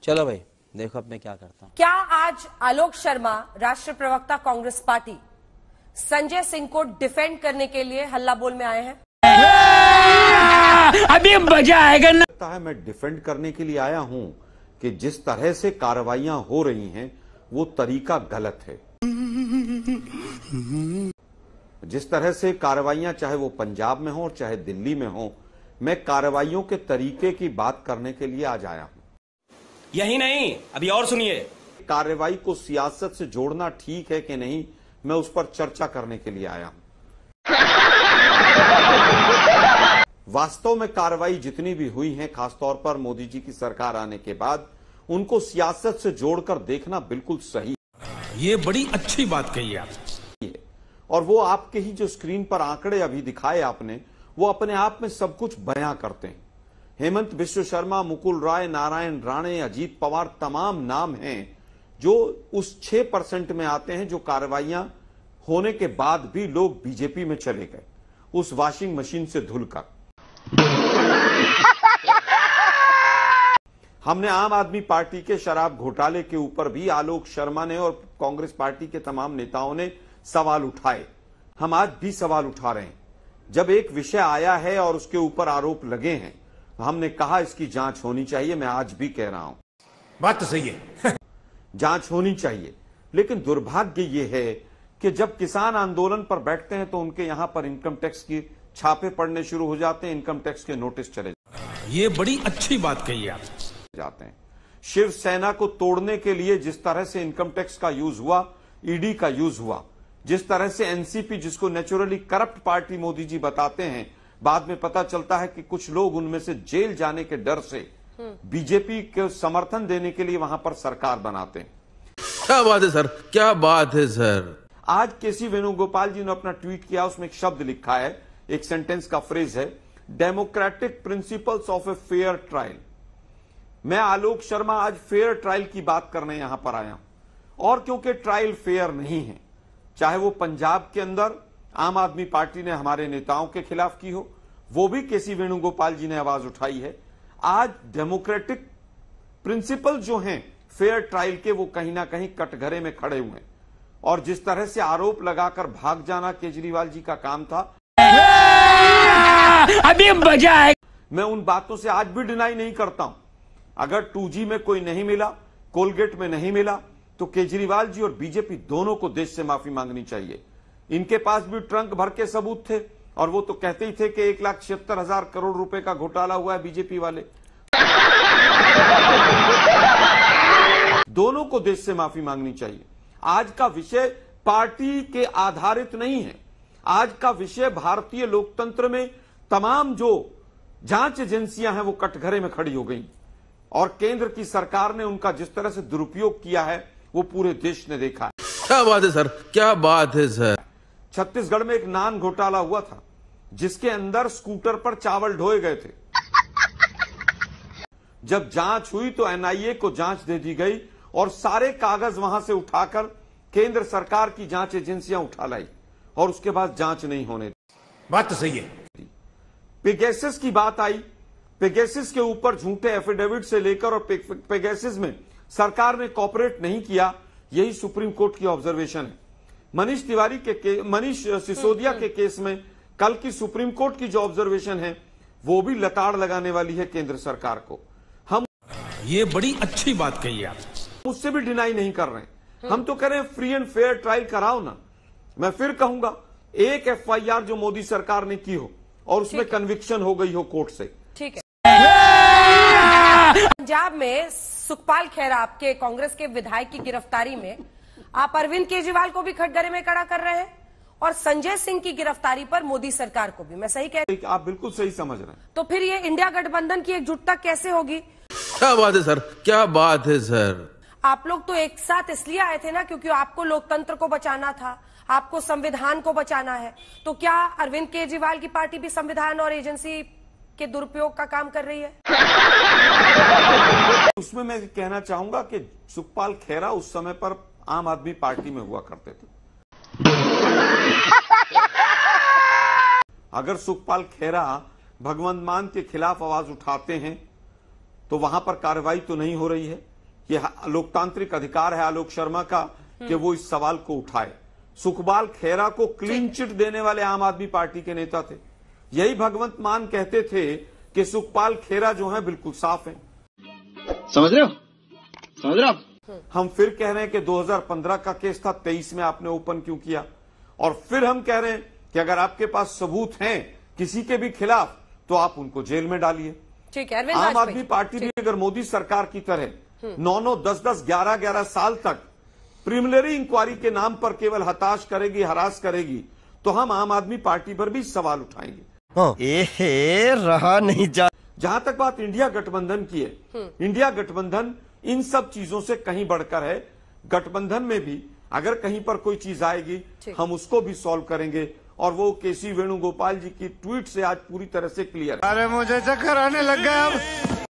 चलो भाई देखो अब मैं क्या करता हूँ। क्या आज आलोक शर्मा राष्ट्रीय प्रवक्ता कांग्रेस पार्टी संजय सिंह को डिफेंड करने के लिए हल्ला बोल में आए हैं? अभी मजा आएगा ना। लगता है मैं डिफेंड करने के लिए आया हूं कि जिस तरह से कार्रवाइयां हो रही हैं वो तरीका गलत है। जिस तरह से कार्रवाइयां चाहे वो पंजाब में हो और चाहे दिल्ली में हो, मैं कार्रवाइयों के तरीके की बात करने के लिए आज आया हूं। यही नहीं, अभी और सुनिए। कार्रवाई को सियासत से जोड़ना ठीक है कि नहीं, मैं उस पर चर्चा करने के लिए आया हूं। वास्तव में कार्रवाई जितनी भी हुई है, खासतौर पर मोदी जी की सरकार आने के बाद, उनको सियासत से जोड़कर देखना बिल्कुल सही है। ये बड़ी अच्छी बात कही आप। और वो आपके ही जो स्क्रीन पर आंकड़े अभी दिखाए आपने, वो अपने आप में सब कुछ बयां करते हैं। हेमंत बिश्व शर्मा, मुकुल राय, नारायण राणे, अजीत पवार, तमाम नाम हैं जो उस 6% में आते हैं जो कार्रवाइयां होने के बाद भी लोग बीजेपी में चले गए, उस वॉशिंग मशीन से धुलकर। हमने आम आदमी पार्टी के शराब घोटाले के ऊपर भी आलोक शर्मा ने और कांग्रेस पार्टी के तमाम नेताओं ने सवाल उठाए। हम आज भी सवाल उठा रहे हैं। जब एक विषय आया है और उसके ऊपर आरोप लगे हैं, हमने कहा इसकी जांच होनी चाहिए। मैं आज भी कह रहा हूं, बात तो सही है। जांच होनी चाहिए। लेकिन दुर्भाग्य यह है कि जब किसान आंदोलन पर बैठते हैं तो उनके यहां पर इनकम टैक्स की छापे पड़ने शुरू हो जाते हैं, इनकम टैक्स के नोटिस चले ये बड़ी अच्छी बात कही आप। जाते हैं। शिवसेना को तोड़ने के लिए जिस तरह से इनकम टैक्स का यूज हुआ, ईडी का यूज हुआ, जिस तरह से एनसीपी, जिसको naturally corrupt party Modi ji बताते हैं, बाद में पता चलता है कि कुछ लोग उनमें से जेल जाने के डर से बीजेपी के समर्थन देने के लिए वहां पर सरकार बनाते हैं। क्या बात है सर, क्या बात है सर। आज केसी वेणुगोपाल जी ने अपना ट्वीट किया, उसमें एक शब्द लिखा है, एक सेंटेंस का फ्रेज है, democratic principles of a fair trial. मैं आलोक शर्मा आज फेयर ट्रायल की बात करने यहां पर आया हूं, और क्योंकि ट्रायल फेयर नहीं है, चाहे वो पंजाब के अंदर आम आदमी पार्टी ने हमारे नेताओं के खिलाफ की हो, वो भी केसी वेणुगोपाल जी ने आवाज उठाई है। आज डेमोक्रेटिक प्रिंसिपल जो हैं फेयर ट्रायल के, वो कहीं ना कहीं कटघरे में खड़े हुए हैं। और जिस तरह से आरोप लगाकर भाग जाना केजरीवाल जी का काम था, अभी मजा आए। मैं उन बातों से आज भी डिनाई नहीं करता हूं। अगर 2G में कोई नहीं मिला, कोलगेट में नहीं मिला, तो केजरीवाल जी और बीजेपी दोनों को देश से माफी मांगनी चाहिए। इनके पास भी ट्रंक भर के सबूत थे, और वो तो कहते ही थे कि 1,76,000 करोड़ रुपए का घोटाला हुआ है बीजेपी वाले। दोनों को देश से माफी मांगनी चाहिए। आज का विषय पार्टी के आधारित नहीं है। आज का विषय भारतीय लोकतंत्र में तमाम जो जांच एजेंसियां हैं वो कटघरे में खड़ी हो गई, और केंद्र की सरकार ने उनका जिस तरह से दुरुपयोग किया है वो पूरे देश ने देखा है। क्या बात है सर, क्या बात है सर। छत्तीसगढ़ में एक नान घोटाला हुआ था, जिसके अंदर स्कूटर पर चावल ढोए गए थे। जब जांच हुई तो एनआईए को जांच दे दी गई, और सारे कागज वहां से उठाकर केंद्र सरकार की जांच एजेंसियां उठा लाई, और उसके बाद जांच नहीं होने दी। बात तो सही है। पेगासस की बात आई, पेगासस के ऊपर झूठे एफिडेविट से लेकर, और पेगासस में सरकार ने कॉपरेट नहीं किया, यही सुप्रीम कोर्ट की ऑब्जर्वेशन है। मनीष सिसोदिया के केस में कल की सुप्रीम कोर्ट की जो ऑब्जर्वेशन है, वो भी लताड़ लगाने वाली है केंद्र सरकार को। हम ये बड़ी अच्छी बात कही आप। उससे भी डिनाई नहीं कर रहे हैं। हम तो कह रहे हैं फ्री एंड फेयर ट्रायल कराओ ना। मैं फिर कहूंगा, एक एफआईआर जो मोदी सरकार ने की हो और उसमें कन्विक्शन हो गई हो कोर्ट से। ठीक है। पंजाब में सुखपाल खेरा, आपके कांग्रेस के विधायक की गिरफ्तारी में आप अरविंद केजरीवाल को भी कटघरे में खड़ा कर रहे हैं, और संजय सिंह की गिरफ्तारी पर मोदी सरकार को भी। मैं सही कह रही हूं? आप बिल्कुल सही समझ रहे हैं। तो फिर ये इंडिया गठबंधन की एकजुटता कैसे होगी? क्या बात है सर, क्या बात है सर। आप लोग तो एक साथ इसलिए आए थे ना क्योंकि आपको लोकतंत्र को बचाना था, आपको संविधान को बचाना है। तो क्या अरविंद केजरीवाल की पार्टी भी संविधान और एजेंसी के दुरुपयोग का काम कर रही है? उसमें मैं कहना चाहूंगा कि सुखपाल खेरा उस समय पर आम आदमी पार्टी में हुआ करते थे। अगर सुखपाल खेरा भगवंत मान के खिलाफ आवाज उठाते हैं तो वहां पर कार्रवाई तो नहीं हो रही है, ये लोकतांत्रिक अधिकार है आलोक शर्मा का कि वो इस सवाल को उठाए। सुखपाल खेरा को क्लीन चिट देने वाले आम आदमी पार्टी के नेता थे। यही भगवंत मान कहते थे कि सुखपाल खेरा जो है बिल्कुल साफ है। समझ रहे हो आप? हम फिर कह रहे हैं कि 2015 का केस था, 23 में आपने ओपन क्यों किया? और फिर हम कह रहे हैं कि अगर आपके पास सबूत हैं किसी के भी खिलाफ तो आप उनको जेल में डालिए। ठीक है, अरविंद आम वाजपेयी। आदमी पार्टी भी अगर मोदी सरकार की तरह 9-9, 10-10, 11-11 साल तक प्रिलिमिनरी इंक्वायरी के नाम पर केवल हताश करेगी, हरास करेगी, तो हम आम आदमी पार्टी पर भी सवाल उठाएंगे। रहा नहीं जा। जहां तक बात इंडिया गठबंधन की है, इंडिया गठबंधन इन सब चीजों से कहीं बढ़कर है। गठबंधन में भी अगर कहीं पर कोई चीज आएगी हम उसको भी सॉल्व करेंगे, और वो केसी वेणुगोपाल जी की ट्वीट से आज पूरी तरह से क्लियर है। अरे मुझे चक्कर आने लग गया अब।